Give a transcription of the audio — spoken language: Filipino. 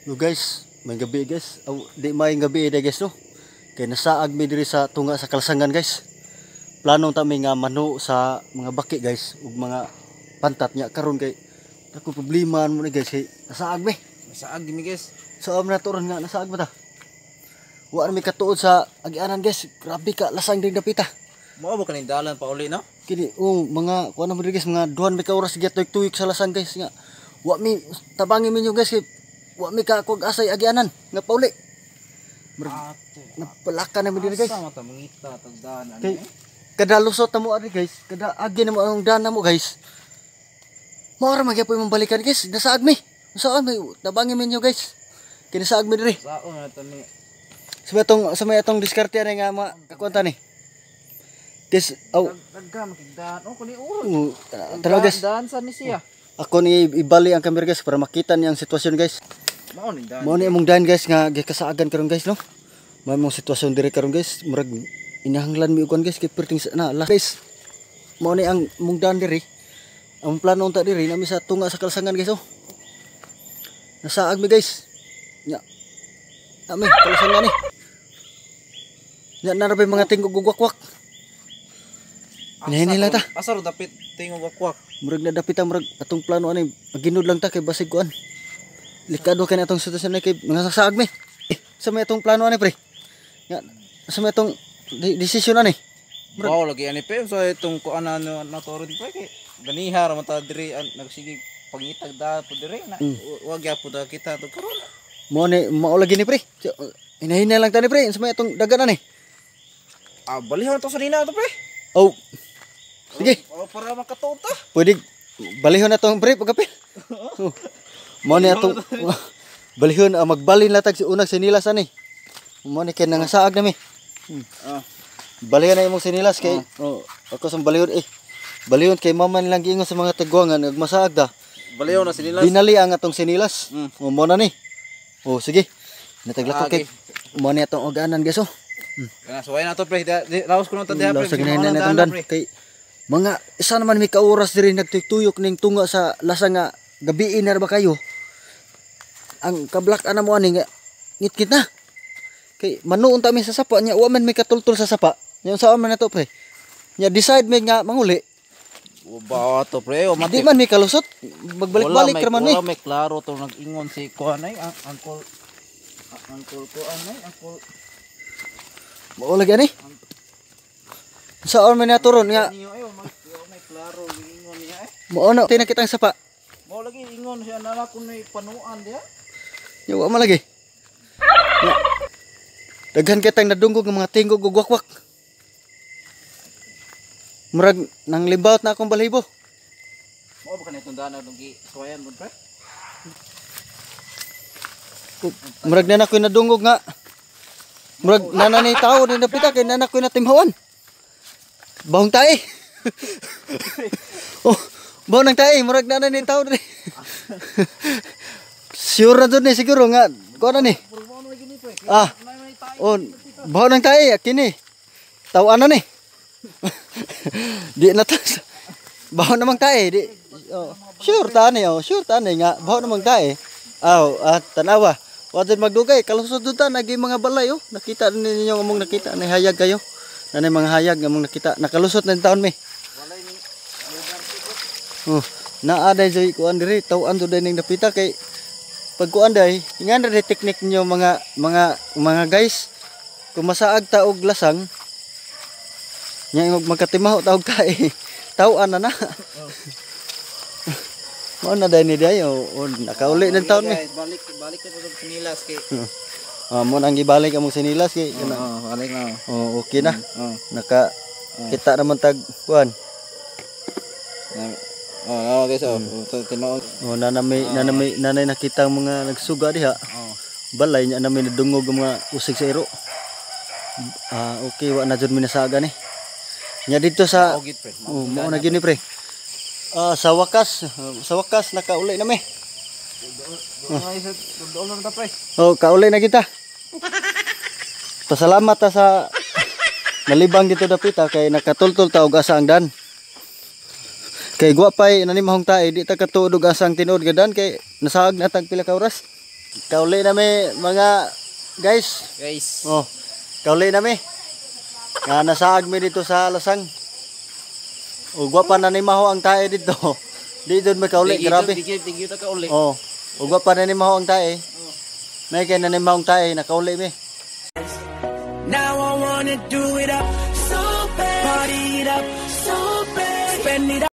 No guys, may gabi guys. Di may gabi ida guys no. Kay nasaag mi diri sa tunga sa kalsangan guys. Plano ta mi nga mano sa mga baki guys ug mga pantat nya karon kay ako problema mo ni guys kay nasaag mi. Nasaag mi guys. So am na turon nga nasaag ba ta? Wa mi katuod sa agianan guys. Grabe ka lasang ding dapita. Mao ba kaning dalan pa uli no? Kini mga kuan mo diri guys mga duhan mi ka oras giyatoy-tuyok sa lasang guys nga. Wa mi tabangi minyo guys kay wa mi ka kog asay agianan nga pauli. Napalaka na mi diri guys. Sama ta mangita tagdaan Kay kada lusot na mo ari guys, kada agi na mo ang dana mo guys. Mao ra magyapon mong balikan guys, nasaag mi. Saan mi tabangi minyo guys. Kini saag mi diri. Sao na to ni. Sa may atong diskarte na nga kakunta ni. Guys, Dagga makigdaan. Oh kani uro. Tara guys. Daan sa ni siya. Ako ni ibali ang camera guys para makita niya ang sitwasyon guys. Mao ni daan. Mao ni among daan guys nga gikasaagan karon guys no. May mong sitwasyon diri karon guys, murag inahanglan mi ugon guys kay perting na la guys. Mao ni ang mong daan diri. Ang plano unta diri nami sa tunga sa kalsangan guys oh. Nasaag mi guys. Nya. Nami kalsangan ni. Nya narabay mga tingog gugwakwak. Hinahin lang ta. Asar dapit tingog wakwak. Murag nadapit ang murag atong plano ani maginod lang ta kay basig kuan. Likado kay atong sitwasyon kay mga sasaag mi. Sa may atong plano ani pre. Nga sa may atong desisyon ani. Wow lagi ani pe so itong kuan ano naturon pa kay ganihar man ta diri nagsige pangitag da po diri na wag gyapon ta kita to karon. Mo ni mao lagi ni pre. Hinahin lang ta ni pre sa may atong dagan ani. Balihon to sa nina to pre. Oh. Sige. Para makatuod ta. Pwede balihon na tong pre pagkapil. Mo ni atong balihon magbalin latag si unang sinilas ani. Mo ni kay nangasaag nami. Balihon na imong sinilas kay ako sa balihon balihon kay mama nilang giingon sa mga tagwangan ug masaag da. Balihon na sinilas. Dinali ang atong sinilas. Mo na ni. Oh sige. Nataglako kay mo ni atong oganan guys oh. Kana suway na to pre. Laos ko na to diha pre. Sa ginahin na itong dan. Kay mga isa naman may kauras diri nagtuyok ning tunga sa lasa nga gabiin na ba kayo. Ang kablak ana mo ani nga ngit-ngit na. Kay manuon ta mi sa sapa nya wa man may katultol sa sapa. Nya sa man na to pre. Nya decide mi nga manguli. Bawa to pre o Di man mi kalusot. Magbalik-balik ra man mi. Wala may klaro to nag-ingon si kuan ay angkol ko anay angkol. Mao lagi ani. Saan man naturon nga. May klaro ingon niya Mao na tinakit ang sapa. Mao lagi ingon siya na kun may panuan diha. Nya wa man lagi. Daghan kitang nadunggog ng mga tingog ug wakwak. Murag nang limbawt na akong balahibo. Mao ba kanay tundana dong gi suwayan mo pre? Murag na ako'y nadunggog nga. Murag nanay tao ni napita kay nanak ko na timhawan. Bahong tae. Oh, bahong nang tae murag nanay tao diri. Sure na ni siguro nga ko na ni. Oh, bahong nang tae kini. Tawaan na ni. Di na ta. Bahong namang tae di. Sure ta ni sure ta ni nga bahong namang tae. Tanawa. Wajan magdugay kalusod ta nagi mga balay oh. Nakita ninyo among nakita na hayag kayo. Nanay mga hayag among nakita nakalusot na taon mi. Oh, naa day joy kuan diri taw-an do ning napita kay pag kuan day ingan ra teknik niyo mga guys. Kung masaag ta og lasang nya magkatimaho ta og tae. Taw-an na. Mo na day ni day nakauli ng taon mi. Balik ka sa sinilas kay. Mo nang gibalik among sinilas kay balik na. Oh, okay na. Naka kita naman tag kuan. Guys tinuod. Nanay nakita ang mga nagsuga diha. Balay nya namin nadungog ang mga usig sa iro. Okay wa na jud mi nasaga ni. Nya dito sa mao na gini pre. Sa wakas nakauli na mi. Kauli na kita. Pasalamat ta sa nalibang dito dapita kay nakatultol ta og asa ang dan. Kay guwapay nani mahong tae di ta katuod og asa ang tinuod gadan kay nasaag na tag pila ka oras. kauli na mi mga guys. Guys. Oh, kauli na mi. Nga nasaag mi dito sa Lasang. Ugwa pa na ni maho ang tae dito. Di doon may kauli, grabe. Tigil ta kauli. Oh, ugwa pa na ni maho ang tae. May kay na ni maho ang tae, nakauli mi. Now I wanna do it up so bad, party it up so bad, spend it up.